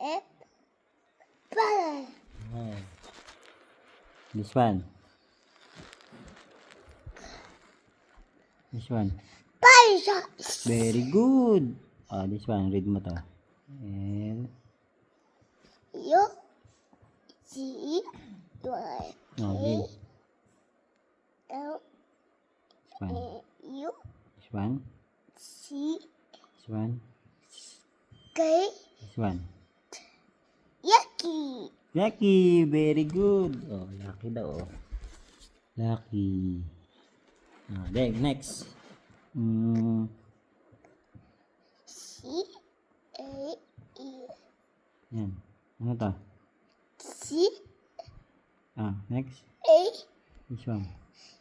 Apple. Oh. This one. This one. Bicycles. Very good. Oh, this one. Read mo to. L. U C Y Oh, K read. L This one. U This one. C This one. K This one. Yucky. Lucky. Very good. Oh, lucky daw. Oh. Lucky. Ah, then, next. C A E Yan. Ano to? C Ah, next. A This one.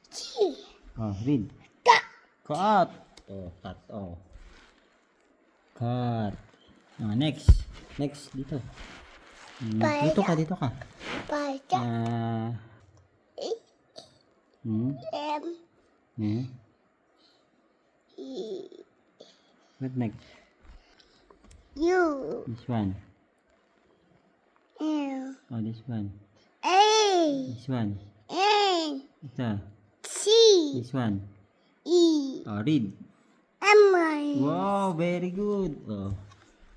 T. Oh, read. Cat. Cut. Oh, cut. Oh. Cut. Ah, next. Next, dito. Dito ka, dito ka. Bicycle. Ah, M yeah. E What next? U This one. L Oh, this one. A This one. N Ito. C This one. E Oh, read. M Wow, very good. Oh.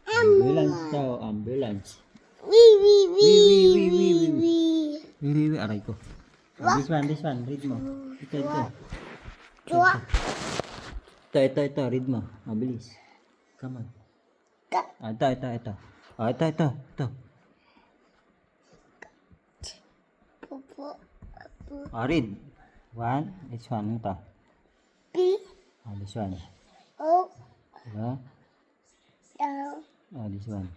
Ambulance daw, ambulance. Wee, aray ko. Oh, this one, read mo. Ito. Ito, read mo. Mabilis. Come on. Ah, ito. Ah, ito. Ah, read. One. This one, ito. B Ah, this one. O Diba? L Ah, this one.